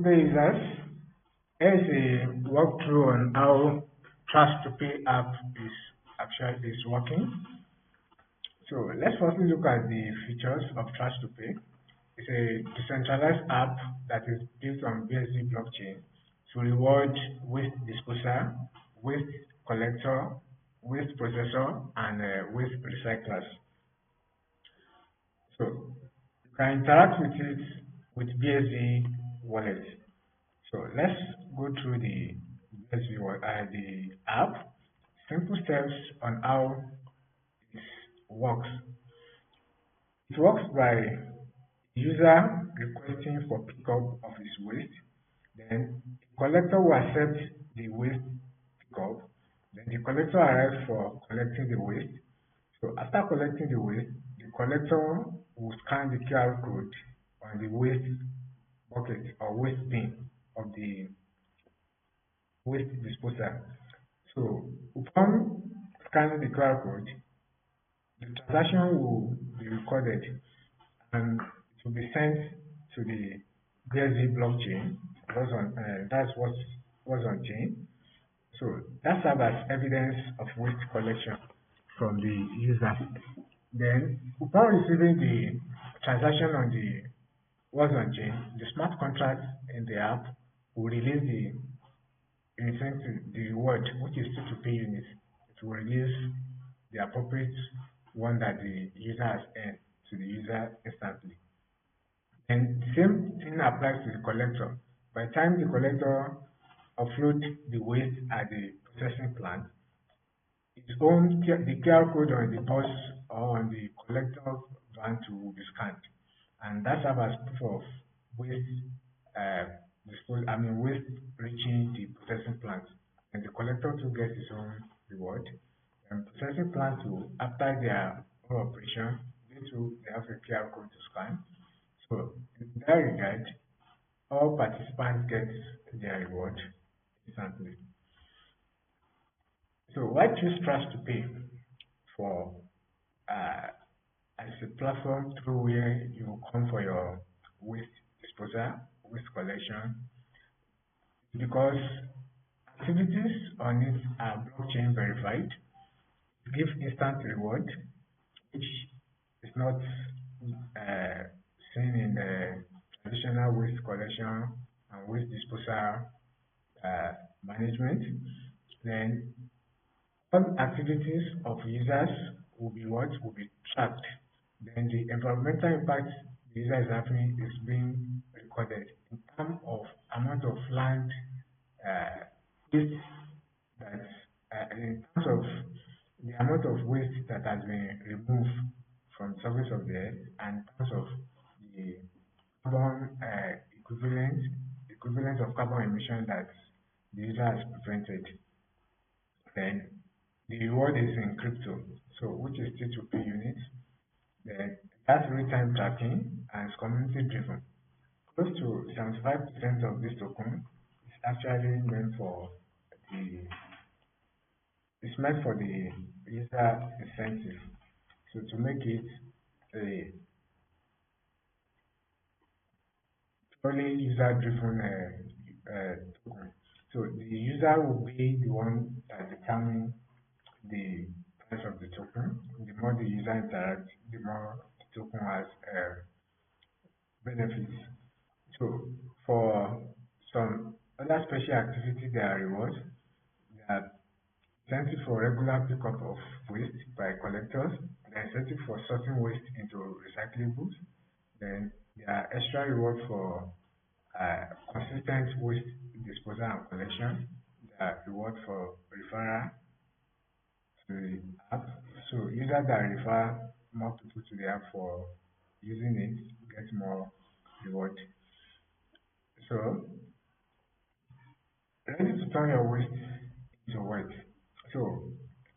Good users. Here's a walkthrough on how Trust2Pay app is working. So let's firstly look at the features of Trust2Pay. It's a decentralized app that is built on BSD blockchain to reward waste disposer, waste collector, waste processor, and waste recyclers. So you can interact with it with BSD wallet. So let's go through the app. Simple steps on how it works. It works by user requesting for pickup of his waste. Then the collector will accept the waste pickup. Then the collector arrives for collecting the waste. So after collecting the waste, the collector will scan the QR code on the waste bucket or waste bin of the waste disposal. So upon scanning the QR code, the transaction will be recorded and it will be sent to the BSD blockchain. That's what's on chain. So that serves as evidence of waste collection from the user. Then upon receiving the transaction on the what's on chain, the smart contract in the app will release the reward, which is T2P units. It will release the appropriate one that the user has earned to the user instantly. And the same thing applies to the collector. By the time the collector offloads the waste at the processing plant, the QR code on the bus or on the collector van will be scanned, and that serves as proof of waste waste reaching the processing plant, and the collector too gets his own reward. And processing plant too, after their own operation, they have a QR code to scan. So in that regard, all participants get their reward instantly. So why choose Trust2Pay for as a platform through where you come for your waste disposal, waste collection? Because activities on it are blockchain verified, give instant reward, which is not seen in the traditional waste collection and waste disposal management. Then all activities of users will be tracked. Then the environmental impact the user is having is being recorded in terms of amount of land waste that in terms of the amount of waste that has been removed from the surface of the earth, and in terms of the carbon equivalent of carbon emission that the user has prevented. Then the reward is in crypto, so which is T2P units. Then that's real-time tracking and it's community driven. Close to 75% of this token is actually meant for the user incentive. So to make it a purely user-driven token. So the user will be the one that determines the price of the token. The more the user interacts, the more the token has benefits. So for some other special activity, there are rewards. There are incentive for regular pickup of waste by collectors. There are incentive for sorting waste into recyclables. Then there are extra rewards for consistent waste disposal and collection. There are rewards for referral to the app. So users that refer more people to the app for using it get more reward. So ready to turn your waste into wealth. So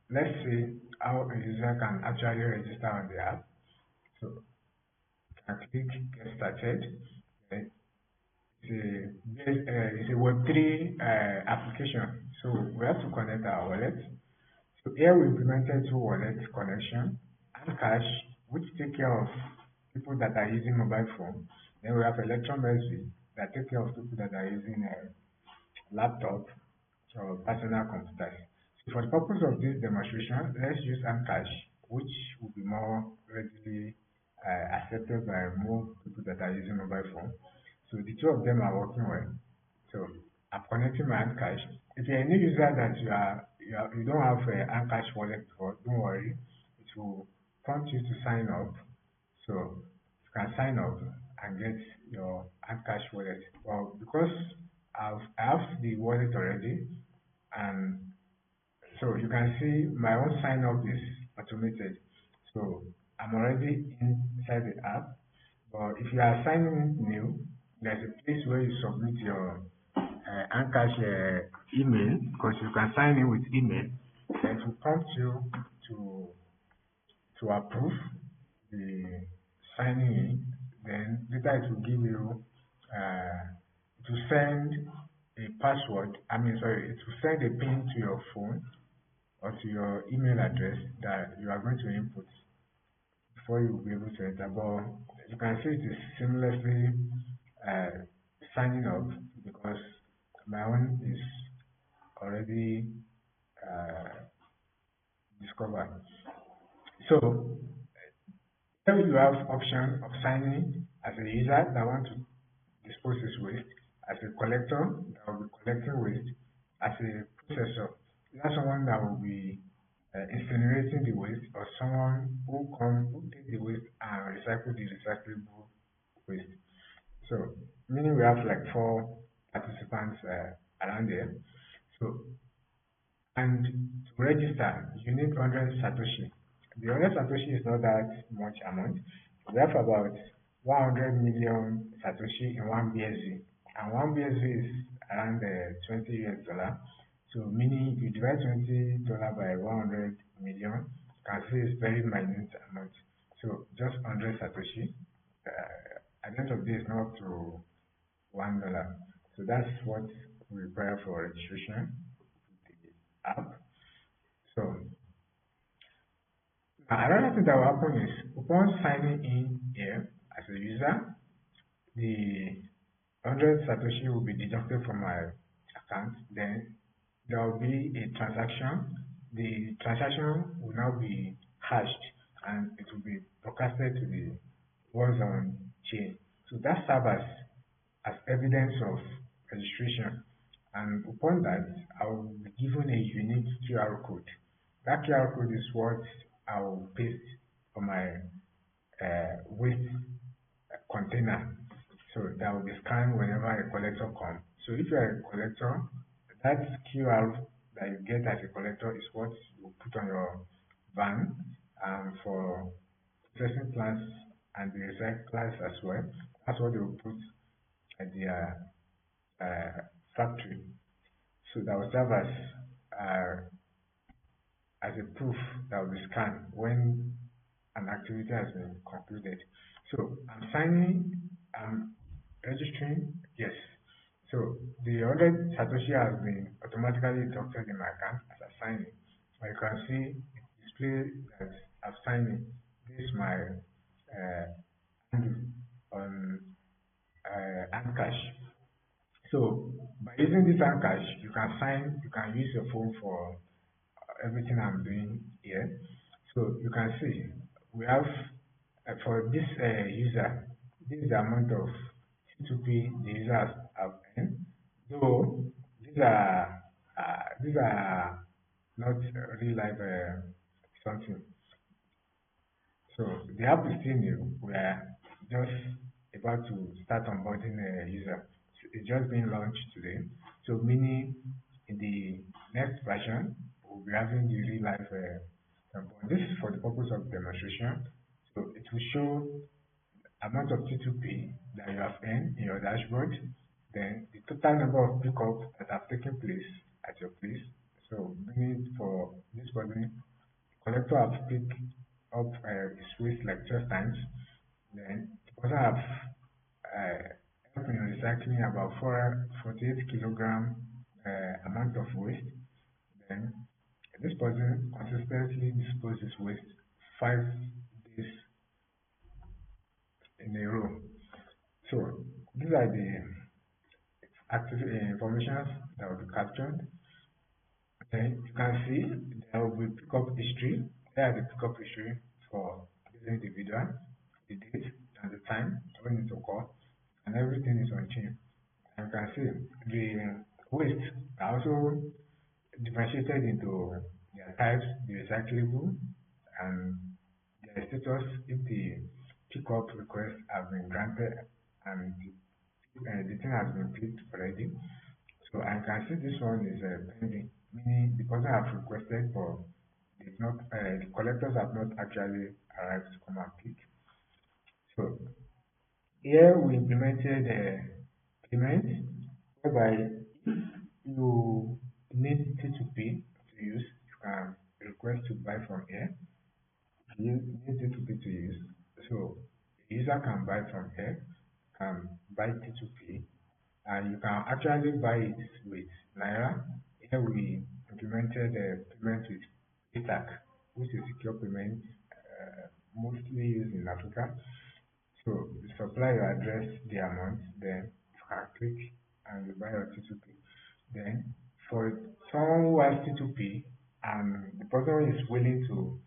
let's see how a user can actually register on the app. So you can click get started. It's a Web3 application. So we have to connect our wallet. So here we implemented two wallet connection and cash, which take care of people that are using mobile phone. Then we have Electron SV, that take care of people that are using a laptop or personal computers. So for the purpose of this demonstration, let's use Ancash, which will be more readily accepted by more people that are using mobile phone. So the two of them are working well. So I'm connecting my Ancash. If you're a new user that you don't have an Ancash wallet before, don't worry. It will prompt you to sign up. So you can sign up and get your Ancash wallet. Well, because I have the wallet already, and so you can see my own sign up is automated. So I'm already inside the app. But if you are signing in new, there's a place where you submit your Ancash email, because you can sign in with email. Then it will prompt you to approve the signing in. Then later it will give you to send a password. I mean, sorry, it will send a pin to your phone or to your email address that you are going to input before you will be able to enter. But you can see it is seamlessly uh, signing up because my own is already uh, discovered. So here you have option of signing as a user that want to dispose his waste, as a collector that will be collecting waste, as a processor, that's someone that will be incinerating the waste, or someone who take the waste and recycle the recyclable waste. So meaning we have like four participants around there. So and to register, you need 100 Satoshi. The 100 Satoshi is not that much amount. We have about 100 million Satoshi in one BSV. And one BSV is around 20 US dollar. So meaning if you divide $20 by 100 million, you can see it's very minute amount. So just 100 Satoshi. At the end of the day, it's not up to $1. So that's what we require for registration app. So another thing that will happen is upon signing in here as a user, the 100 Satoshi will be deducted from my account. Then there will be a transaction. The transaction will now be hashed and it will be broadcasted to the ones on chain. So that serves as evidence of registration. And upon that, I will be given a unique QR code. That QR code is what I will paste on my waste container. So that will be scanned whenever a collector comes. So if you are a collector, that QR that you get as a collector is what you put on your van for processing plants and the recyclers as well. That's what they will put at their factory. So that will serve uh, as a proof that will be scanned when an activity has been concluded. So I'm registering, yes. So the 100 Satoshi has been automatically deducted in my account as I sign in. So you can see it display that I've signed in. This is my handle on Ancash. So by using this Ancash, you can use your phone for everything I'm doing here. So you can see we have for this user, this is the amount of T2P the user has have earned. Though these are not real life something. So the app is still new. We are just about to start onboarding a user. It's just been launched today. So meaning in the next version, we'll be having the real life this is for the purpose of demonstration. So it will show amount of T2P that you have earned in your dashboard, then the total number of pickups that have taken place at your place. So meaning for this person, collector have picked up his waste like 12 times. Then the person have helped in recycling about 48 kilogram amount of waste. Then this person consistently disposes waste 5 days in a row. So these are the active information that will be captured. Then you can see there will be pickup history. There are the pickup history for this individual, the date and the time when it occurred, and everything is on chain. And you can see the waste are also differentiated into their types, the recyclable, and their status if the pickup request has been granted and the thing has been picked already. So I can see this one is pending, meaning the person have requested but did not, the collectors have not actually arrived to come and pick. So here we implemented payment whereby you need T2P to use, you can request to buy from here. You need T2P to use. So the user can buy from here, can buy T2P, and you can actually buy it with Naira. Here we implemented payment with PayTac, which is secure payment, mostly used in Africa. So you supply your address, the amount, then you can click and you buy your T2P. Then for someone who has T2P and the person is willing to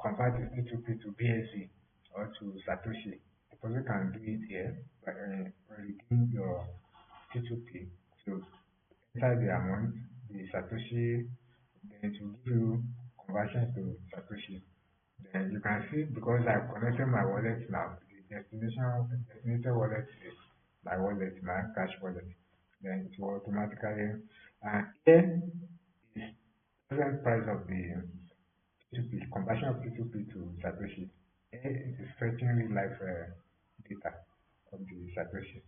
convert his T2P to BSC or to Satoshi, the person can do it here by redeeming your T2P. So enter the amount, the Satoshi, then it will give you conversion to Satoshi. Then you can see because I've connected my wallet now, the destination wallet is my wallet, my cash wallet. Then it will automatically here is present price of the P2P, conversion of P2P to Satoshi. Here it is fetching real life data of the Satoshi.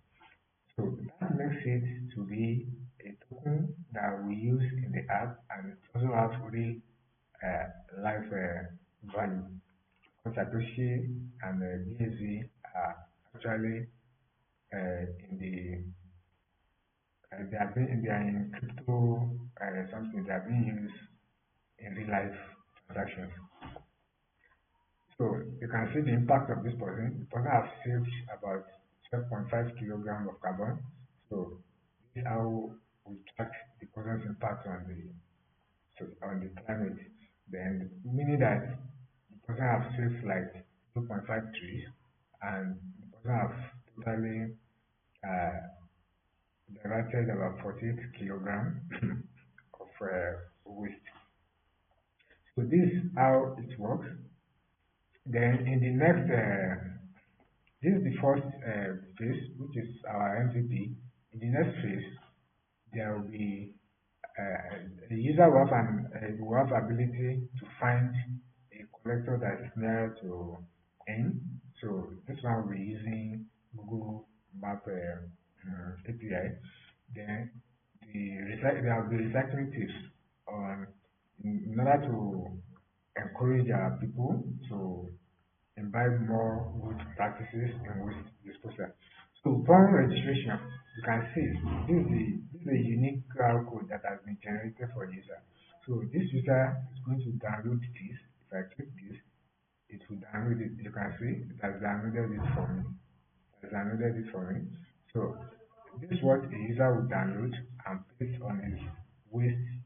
So that makes it to be a token that we use in the app and it also has real life value. Satoshi and BSV are actually in the they are in crypto something they are being used in real life transactions. So you can see the impact of this person. The person has saved about 12.5 kilogram of carbon. So this is how we track the person's impact on the climate. Then meaning that the person has saved like 2.5 trees and the person have totally uh, diverted about 48 kilogram of waste. So this is how it works. Then in the next, this is the first phase, which is our MVP. In the next phase, there will be the user will have ability to find a collector that is near to him. So this one will be using Google Map API. Then there will be recycling tips on in order to encourage our people to imbibe more good practices in waste disposal. So upon registration, you can see this is a unique QR code that has been generated for user. So this user is going to download this. If I click this, it will download it. You can see it has downloaded it for me. It has downloaded it for me. So this is what a user will download and place on his waste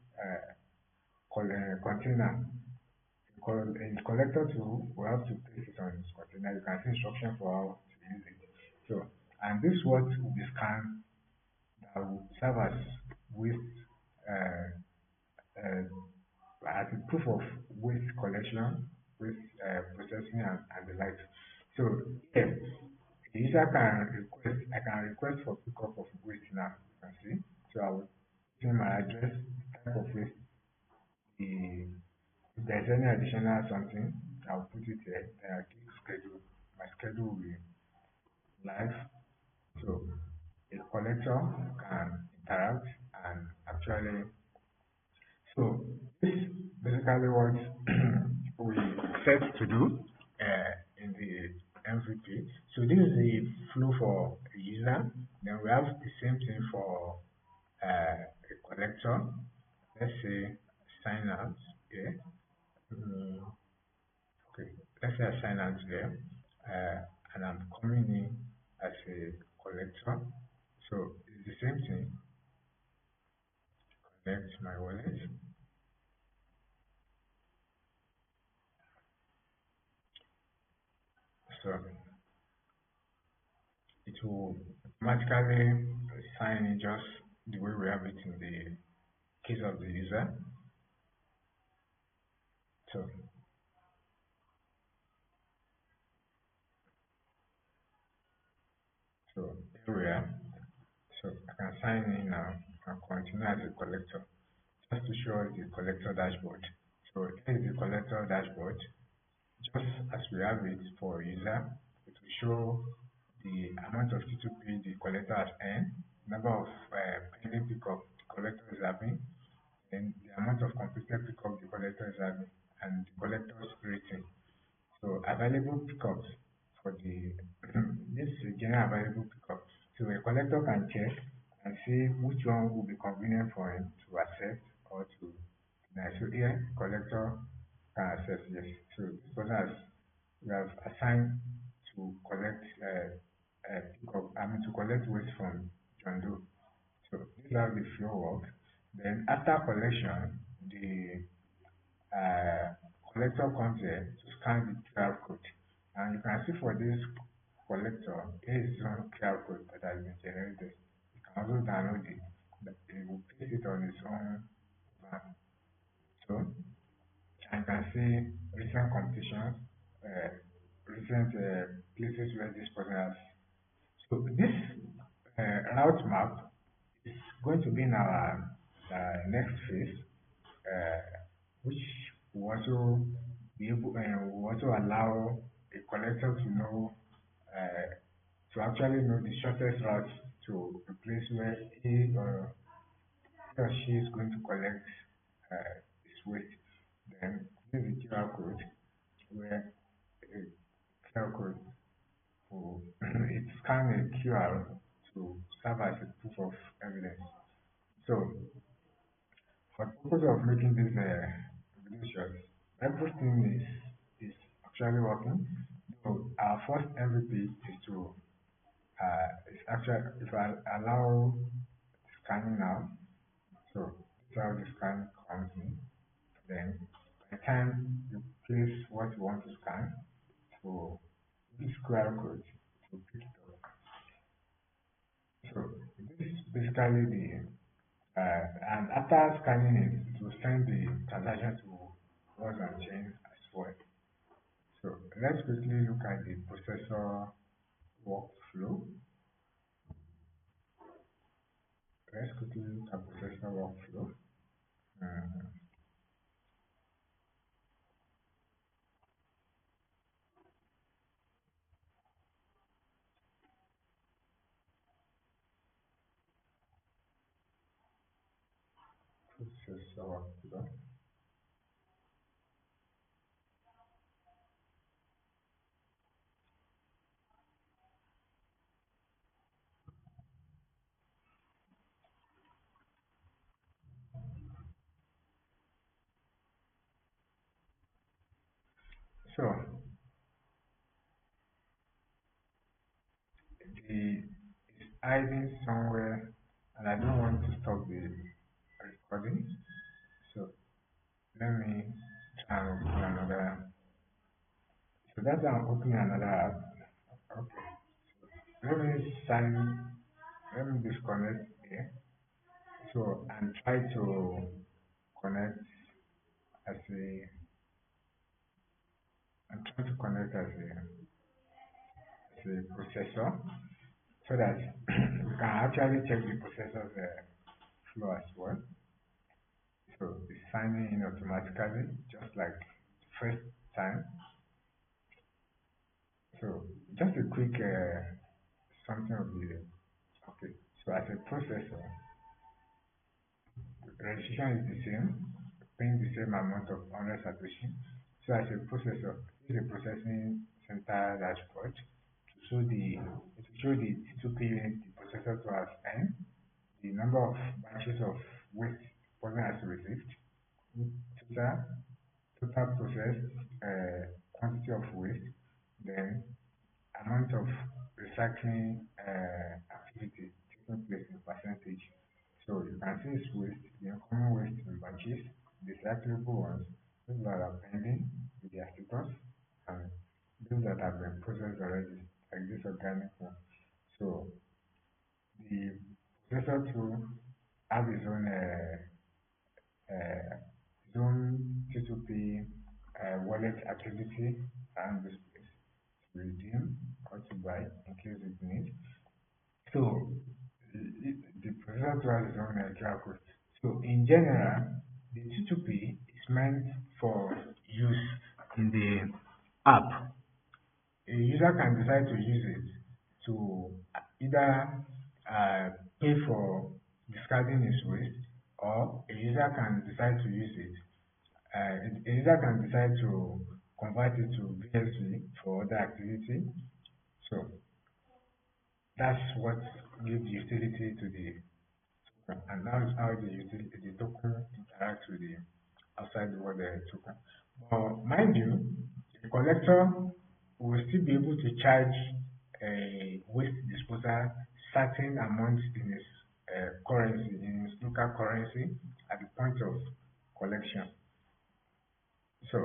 container. In collector tool, we have to place it on this container. You can see instruction for how to use it. So, and this what will be scanned that will serve as waste as a proof of waste collection, waste processing, and the like. So, yeah, the user can request. I can request for pickup of waste now. You can see. So I will put in my address, type of waste, the if there's any additional something, I'll put it here. Then I click schedule. My schedule will be live. So a collector can interact and actually so this basically what we set to do in the MVP. So this is the flow for a user. Then we have the same thing for a collector. Let's say sign out here. Mm, okay, let's say I sign out there, and I'm coming in as a collector. So it's the same thing. select my wallet. So it will automatically sign in just the way we have it in the case of the user. So, so here we are. So I can sign in now and continue as a collector just to show the collector dashboard. So here is the collector dashboard. Just as we have it for user, it will show the amount of T2P the collector has earned, number of pending pickup the collector is having, and the amount of completed pickup the collector is having, and the collector's rating. So available pickups for the this is general available pickup. So a collector can check and see which one will be convenient for him to accept or to deny. So here collector can access yes. So this person has we have assigned to collect pickup, I mean to collect waste from John Doe. So this is how the flow works. Then after collection, the uh, collector comes here to scan the QR code. And you can see for this collector, here is one QR code that has been generated. You can also download it. It will paste it on its own van. So, and you can see recent competitions, uh, recent places where this person has. So this route map is going to be in our next phase, uh, which will also will also allow a collector to know to actually know the shortest route to the place where he or she is going to collect his waste. Then use the QR code where a QR code will it scan a QR to serve as a proof of evidence. So for the purpose of making this video short, everything is actually working. So our first MVP is to is actually if I allow scanning now, so this is how the scan comes in. Then by the time you place what you want to scan, so this QR code to pick it up. So this is basically the and after scanning it, it will send the transaction to us on chain as well. So let's quickly look at the processor workflow. Let's quickly look at processor workflow. Uh, processor workflow. So the it's hiding somewhere, and I don't want to stop the recording. So let me try and open another. So that's how I'm opening another app. Okay. Let me sign. Let me disconnect here. So and try to connect as a. I'm trying to connect as a processor so that we can actually check the processor's flow as well. So it's signing in automatically, just like the first time. So just a quick something of the okay. So as a processor, registration is the same, paying the same amount of 100 satoshi. So as a processor, use the processing center dashboard to show the it will show the T2P unit the processor to have earned, the number of batches of waste person has received, total processed quantity of waste, then amount of recycling activity taking place in percentage. So you can see it's waste, the incoming recyclable ones, those that are pending with their status, and those that have been processed already, like this organic one. So the processor too have his own T2P wallet activity around this place to redeem or to buy in case it needs. So the processor has its own QR code. So in general, the T2P is meant for use in the app. A user can decide to use it to either uh, pay for discarding his waste, or a user can decide to use it. A user can decide to convert it to BSV for other activity. So that's what gives utility to the token, and that is how the token interacts with the outside world token. But mind you, the collector will still be able to charge a waste disposer certain amount in his currency, in his local currency at the point of collection. So,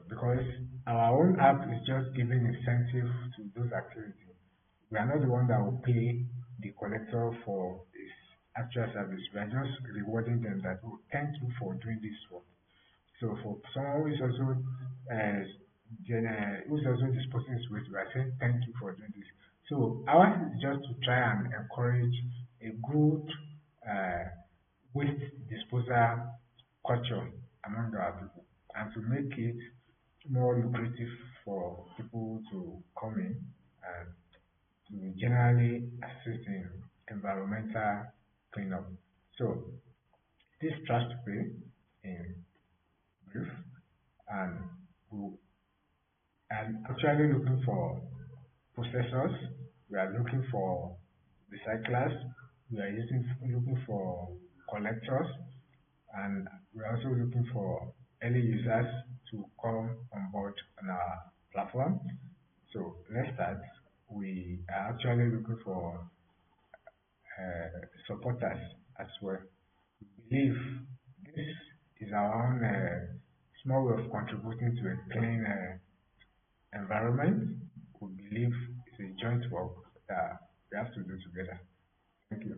because our own app is just giving incentive to those activities, we are not the one that will pay the collector for his actual service. We are just rewarding them that, oh, thank you for doing this work. So for someone who is also who's also disposing his waste, we are saying thank you for doing this. So ours is just to try and encourage a good uh, waste disposal culture among our people, and to make it more lucrative for people to come in and to generally assist in environmental cleanup. So this trust to pay in brief, and we are actually looking for processors, we are looking for recyclers, we are looking for collectors, and we're also looking for early users to come on board on our platform. So let's start. We are actually looking for supporters as well. We believe this is our own small way of contributing to a clean environment. We believe it's a joint work that we have to do together. Thank you.